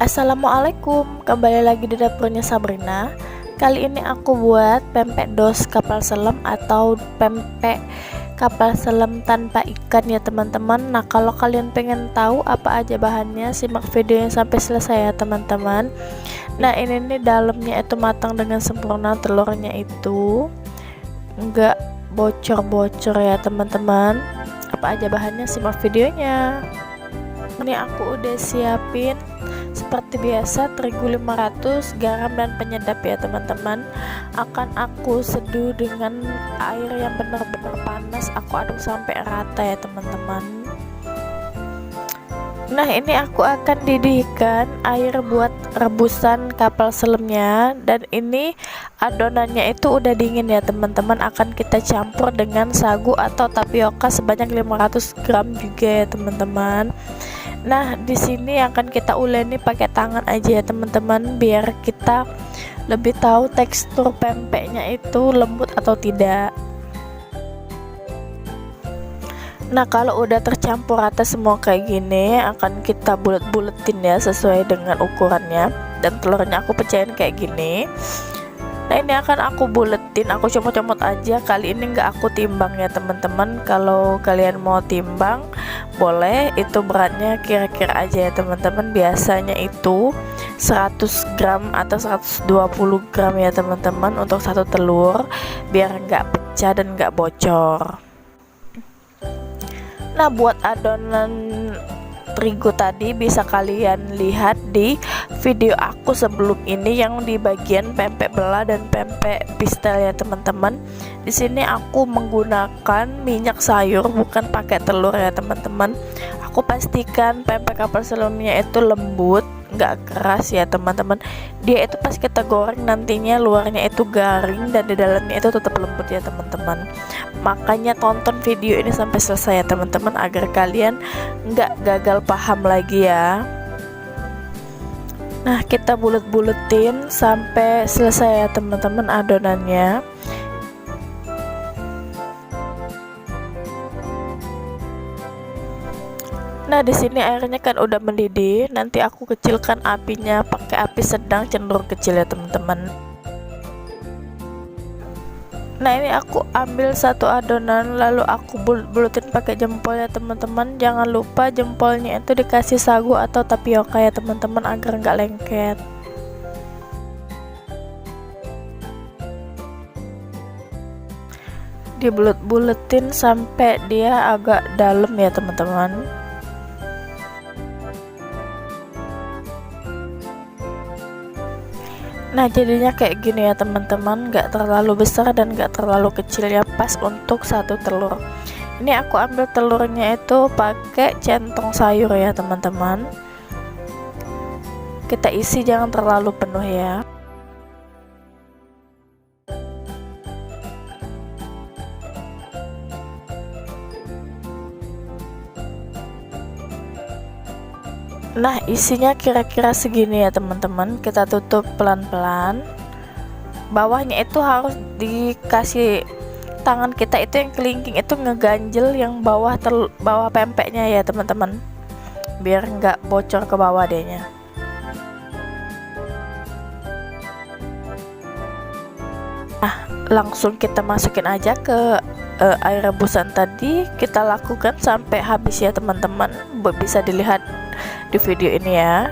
Assalamualaikum, kembali lagi di dapurnya Sabrina. Kali ini aku buat pempek dos kapal selam atau pempek kapal selam tanpa ikan ya teman-teman. Nah, kalau kalian pengen tahu apa aja bahannya, simak videonya sampai selesai ya teman-teman. Nah, ini nih dalamnya itu matang dengan sempurna, telurnya itu enggak bocor-bocor ya teman-teman. Apa aja bahannya, simak videonya. Ini aku udah siapin seperti biasa terigu 500, garam dan penyedap ya teman-teman. Akan aku seduh dengan air yang benar-benar panas, aku aduk sampai rata ya teman-teman. Nah, ini aku akan didihkan air buat rebusan kapal selamnya, dan ini adonannya itu udah dingin ya teman-teman. Akan kita campur dengan sagu atau tapioka sebanyak 500 gram juga ya teman-teman. Nah, di sini akan kita uleni pakai tangan aja ya teman-teman, biar kita lebih tahu tekstur pempeknya itu lembut atau tidak. Nah, kalau udah tercampur rata semua kayak gini, akan kita bulet-buletin ya sesuai dengan ukurannya, dan telurnya aku pecahin kayak gini. Nah, ini akan aku buletin, aku comot-comot aja. Kali ini nggak aku timbang ya teman-teman. Kalau kalian mau timbang boleh, itu beratnya kira-kira aja ya teman-teman. Biasanya itu 100 gram atau 120 gram ya teman-teman untuk satu telur, biar nggak pecah dan nggak bocor. Nah, buat adonan terigu tadi bisa kalian lihat di video aku sebelum ini yang di bagian pempek belah dan pempek pistel ya teman-teman. Di sini aku menggunakan minyak sayur, bukan pakai telur ya teman-teman. Aku pastikan pempek kapal selamnya itu lembut, nggak keras ya teman-teman. Dia itu pas kita goreng nantinya luarnya itu garing dan di dalamnya itu tetap lembut ya teman-teman. Makanya tonton video ini sampai selesai ya teman-teman, agar kalian nggak gagal paham lagi ya. Nah, kita bulet-buletin sampai selesai ya teman-teman adonannya. Nah, di sini airnya kan udah mendidih. Nanti aku kecilkan apinya pakai api sedang cenderung kecil ya teman-teman. Nah, ini aku ambil satu adonan lalu aku buletin pakai jempol ya teman-teman. Jangan lupa jempolnya itu dikasih sagu atau tapioka ya teman-teman, agar nggak lengket. Dibulet-buletin sampai dia agak dalam ya teman-teman. Nah, jadinya kayak gini ya teman-teman, nggak terlalu besar dan nggak terlalu kecil ya, pas untuk satu telur. Ini aku ambil telurnya itu pakai centong sayur ya teman-teman. Kita isi jangan terlalu penuh ya. Nah, isinya kira-kira segini ya teman-teman. Kita tutup pelan-pelan. Bawahnya itu harus dikasih tangan kita itu yang kelingking itu ngeganjel yang bawah pempeknya ya teman-teman, biar nggak bocor ke bawah dehnya. Nah, langsung kita masukin aja ke air rebusan tadi. Kita lakukan sampai habis ya teman-teman. Bisa dilihat di video ini ya.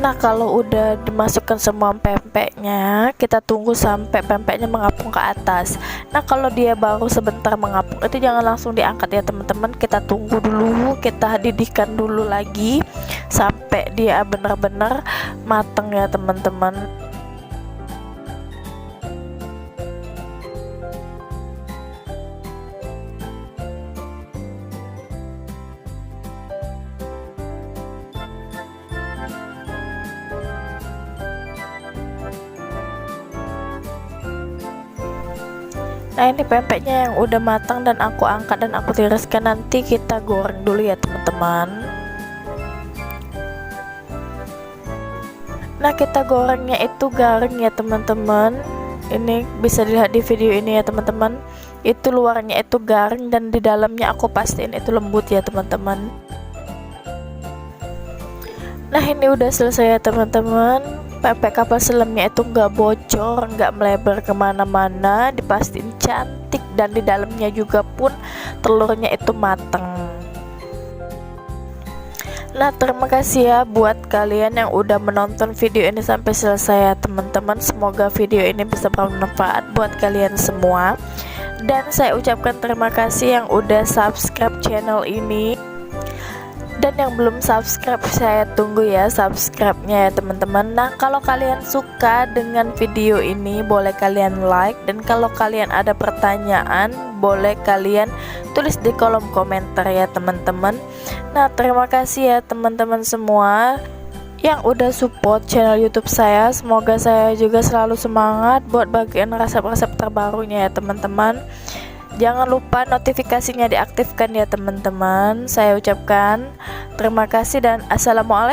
Nah, kalau udah dimasukkan semua pempeknya, kita tunggu sampai pempeknya mengapung ke atas. Nah, kalau dia baru sebentar mengapung, itu jangan langsung diangkat ya teman-teman. Kita tunggu dulu, kita didihkan dulu lagi sampai dia benar-benar matang ya teman-teman. Nah, ini pempeknya yang udah matang dan aku angkat dan aku tiriskan. Nanti kita goreng dulu ya teman-teman. Nah, kita gorengnya itu garing ya teman-teman. Ini bisa dilihat di video ini ya teman-teman. Itu luarnya itu garing dan di dalamnya aku pastiin itu lembut ya teman-teman. Nah, ini udah selesai ya teman-teman. Pempek kapal selamnya itu nggak bocor, nggak melebar kemana-mana, dipastiin cantik dan di dalamnya juga pun telurnya itu mateng. Nah, terima kasih ya buat kalian yang udah menonton video ini sampai selesai ya teman-teman. Semoga video ini bisa bermanfaat buat kalian semua. Dan saya ucapkan terima kasih yang udah subscribe channel ini. Dan yang belum subscribe, saya tunggu ya subscribe-nya ya teman-teman. Nah, kalau kalian suka dengan video ini, boleh kalian like. Dan kalau kalian ada pertanyaan, boleh kalian tulis di kolom komentar ya teman-teman. Nah, terima kasih ya teman-teman semua yang udah support channel YouTube saya. Semoga saya juga selalu semangat buat bagian resep-resep terbarunya ya teman-teman. Jangan lupa notifikasinya diaktifkan ya teman-teman. Saya ucapkan terima kasih dan assalamualaikum.